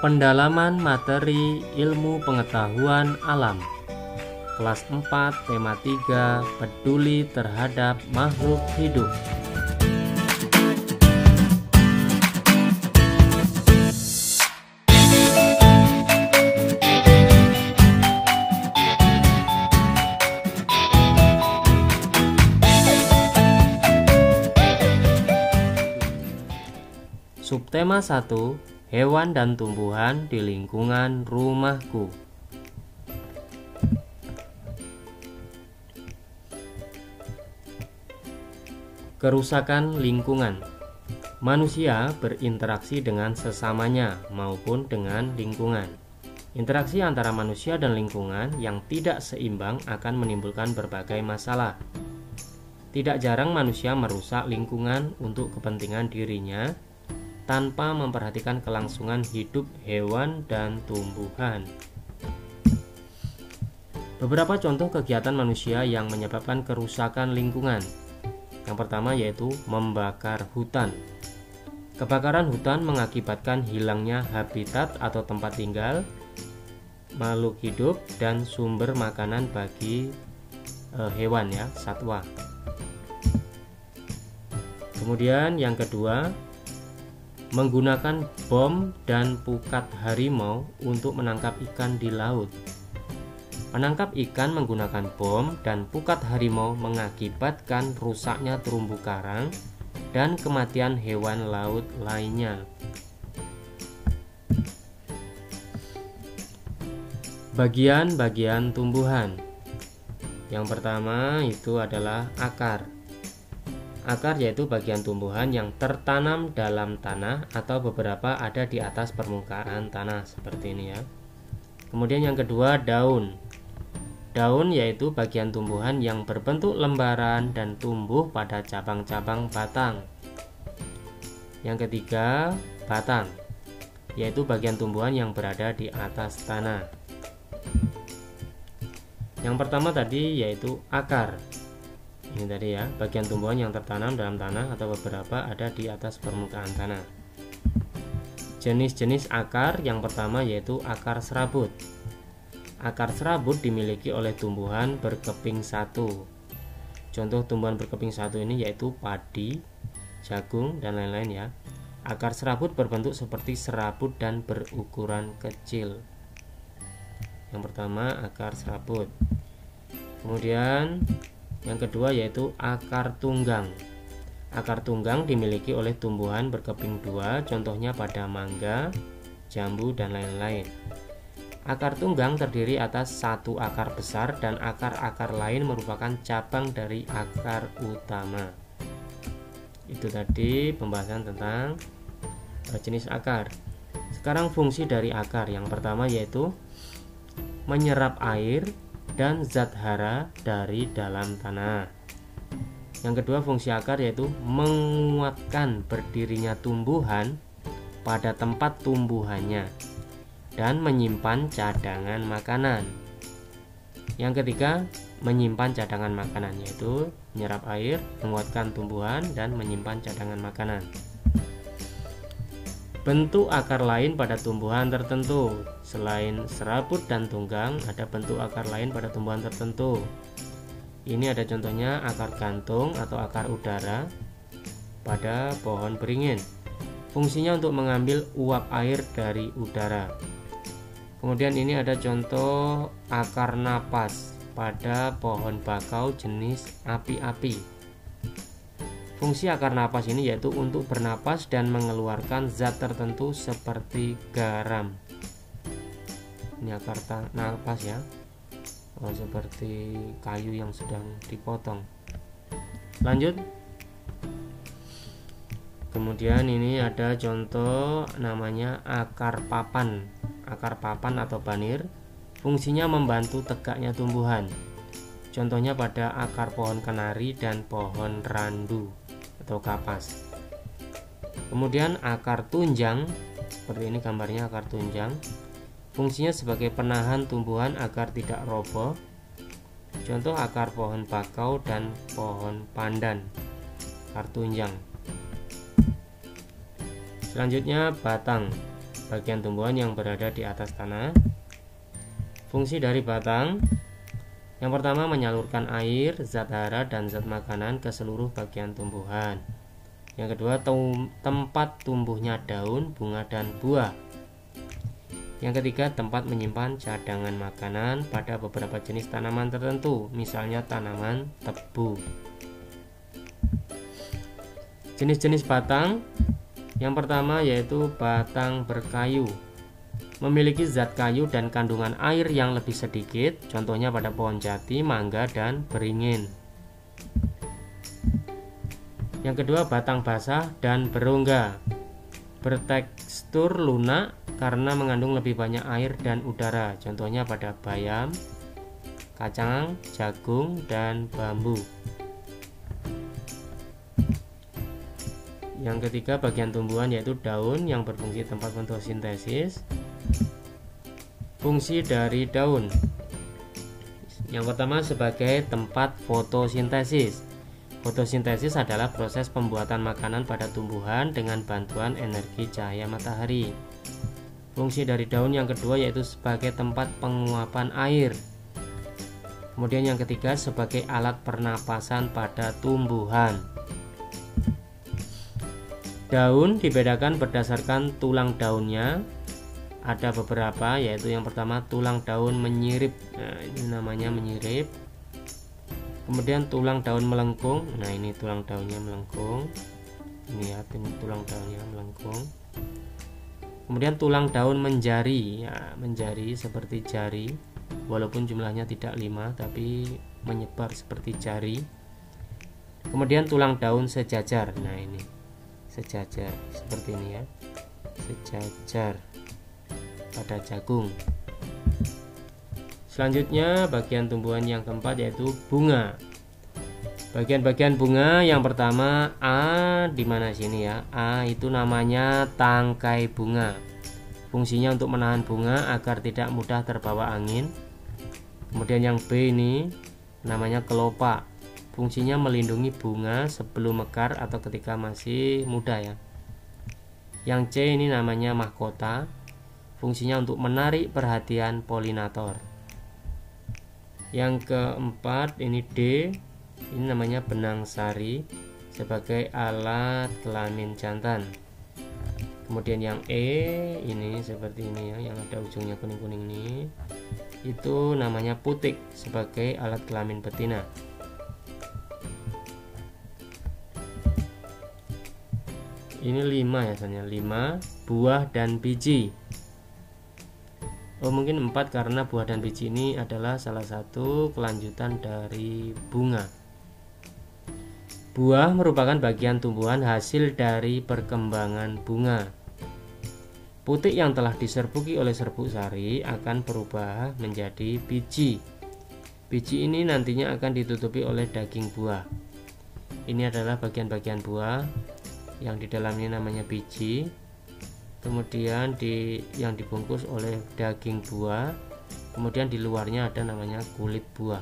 Pendalaman materi ilmu pengetahuan alam. Kelas 4, tema 3, peduli terhadap makhluk hidup. Subtema 1, hewan dan tumbuhan di lingkungan rumahku. Kerusakan lingkungan. Manusia berinteraksi dengan sesamanya maupun dengan lingkungan. Interaksi antara manusia dan lingkungan yang tidak seimbang akan menimbulkan berbagai masalah. Tidak jarang manusia merusak lingkungan untuk kepentingan dirinya tanpa memperhatikan kelangsungan hidup hewan dan tumbuhan. Beberapa contoh kegiatan manusia yang menyebabkan kerusakan lingkungan. Yang pertama yaitu membakar hutan. Kebakaran hutan mengakibatkan hilangnya habitat atau tempat tinggal makhluk hidup dan sumber makanan bagi hewan ya, satwa. Kemudian yang kedua, menggunakan bom dan pukat harimau untuk menangkap ikan di laut. Menangkap ikan menggunakan bom dan pukat harimau mengakibatkan rusaknya terumbu karang dan kematian hewan laut lainnya. Bagian-bagian tumbuhan. Yang pertama itu adalah akar. Akar yaitu bagian tumbuhan yang tertanam dalam tanah atau beberapa ada di atas permukaan tanah seperti ini ya. Kemudian yang kedua, daun. Daun yaitu bagian tumbuhan yang berbentuk lembaran dan tumbuh pada cabang-cabang batang. Yang ketiga, batang, yaitu bagian tumbuhan yang berada di atas tanah. Yang pertama tadi yaitu akar. Ini tadi ya, bagian tumbuhan yang tertanam dalam tanah atau beberapa ada di atas permukaan tanah. Jenis-jenis akar yang pertama yaitu akar serabut. Akar serabut dimiliki oleh tumbuhan berkeping satu. Contoh tumbuhan berkeping satu ini yaitu padi, jagung, dan lain-lain ya. Akar serabut berbentuk seperti serabut dan berukuran kecil. Yang pertama akar serabut. Kemudian yang kedua yaitu akar tunggang. Akar tunggang dimiliki oleh tumbuhan berkeping dua, contohnya pada mangga, jambu, dan lain-lain. Akar tunggang terdiri atas satu akar besar dan akar-akar lain merupakan cabang dari akar utama. Itu tadi pembahasan tentang jenis akar. Sekarang fungsi dari akar. Yang pertama yaitu menyerap air dan zat hara dari dalam tanah. Yang kedua fungsi akar yaitu menguatkan berdirinya tumbuhan pada tempat tumbuhannya dan menyimpan cadangan makanan. Yang ketiga menyimpan cadangan makanan, yaitu menyerap air, menguatkan tumbuhan, dan menyimpan cadangan makanan. Bentuk akar lain pada tumbuhan tertentu. Selain serabut dan tunggang, ada bentuk akar lain pada tumbuhan tertentu. Ini ada contohnya akar gantung atau akar udara pada pohon beringin. Fungsinya untuk mengambil uap air dari udara. Kemudian ini ada contoh akar napas pada pohon bakau jenis api-api. Fungsi akar napas ini yaitu untuk bernapas dan mengeluarkan zat tertentu seperti garam. Ini akar napas ya, seperti kayu yang sedang dipotong. Lanjut. Kemudian ini ada contoh namanya akar papan. Akar papan atau banir, fungsinya membantu tegaknya tumbuhan. Contohnya pada akar pohon kenari dan pohon randu atau kapas. Kemudian akar tunjang, seperti ini gambarnya akar tunjang. Fungsinya sebagai penahan tumbuhan agar tidak roboh. Contoh akar pohon bakau dan pohon pandan, akar tunjang. Selanjutnya batang. bagian tumbuhan yang berada di atas tanah. Fungsi dari batang, yang pertama menyalurkan air, zat hara, dan zat makanan ke seluruh bagian tumbuhan. Yang kedua, tempat tumbuhnya daun, bunga, dan buah. Yang ketiga, tempat menyimpan cadangan makanan pada beberapa jenis tanaman tertentu, misalnya tanaman tebu. Jenis-jenis batang, yang pertama yaitu batang berkayu, memiliki zat kayu dan kandungan air yang lebih sedikit, contohnya pada pohon jati, mangga, dan beringin. Yang kedua, batang basah dan berongga, bertekstur lunak karena mengandung lebih banyak air dan udara, contohnya pada bayam, kacang, jagung, dan bambu. Yang ketiga, bagian tumbuhan yaitu daun yang berfungsi tempat fotosintesis. Fungsi dari daun, yang pertama sebagai tempat fotosintesis. Fotosintesis adalah proses pembuatan makanan pada tumbuhan dengan bantuan energi cahaya matahari. Fungsi dari daun yang kedua yaitu sebagai tempat penguapan air. Kemudian yang ketiga sebagai alat pernapasan pada tumbuhan. Daun dibedakan berdasarkan tulang daunnya. Ada beberapa, yaitu yang pertama tulang daun menyirip. Nah, ini namanya menyirip. Kemudian tulang daun melengkung. Nah, ini tulang daunnya melengkung. Lihat ini tulang daunnya melengkung. Kemudian tulang daun menjari, ya, menjari seperti jari, walaupun jumlahnya tidak 5 tapi menyebar seperti jari. Kemudian tulang daun sejajar. Nah, ini sejajar seperti ini ya, sejajar pada jagung. Selanjutnya bagian tumbuhan yang keempat yaitu bunga. Bagian-bagian bunga yang pertama A, di mana sini ya? A itu namanya tangkai bunga. Fungsinya untuk menahan bunga agar tidak mudah terbawa angin. Kemudian yang B ini namanya kelopak. Fungsinya melindungi bunga sebelum mekar atau ketika masih muda ya. Yang C ini namanya mahkota. Fungsinya untuk menarik perhatian polinator. Yang keempat ini D, ini namanya benang sari sebagai alat kelamin jantan. Kemudian yang E ini seperti ini ya, yang ada ujungnya kuning-kuning ini, itu namanya putik sebagai alat kelamin betina. Ini 5 ya, soalnya 5 buah dan biji. Oh, mungkin 4 karena buah dan biji ini adalah salah satu kelanjutan dari bunga. Buah merupakan bagian tumbuhan hasil dari perkembangan bunga. Putik yang telah diserbuki oleh serbuk sari akan berubah menjadi biji. Biji ini nantinya akan ditutupi oleh daging buah. Ini adalah bagian-bagian buah yang di dalamnya namanya biji. Kemudian yang dibungkus oleh daging buah, kemudian di luarnya ada namanya kulit buah.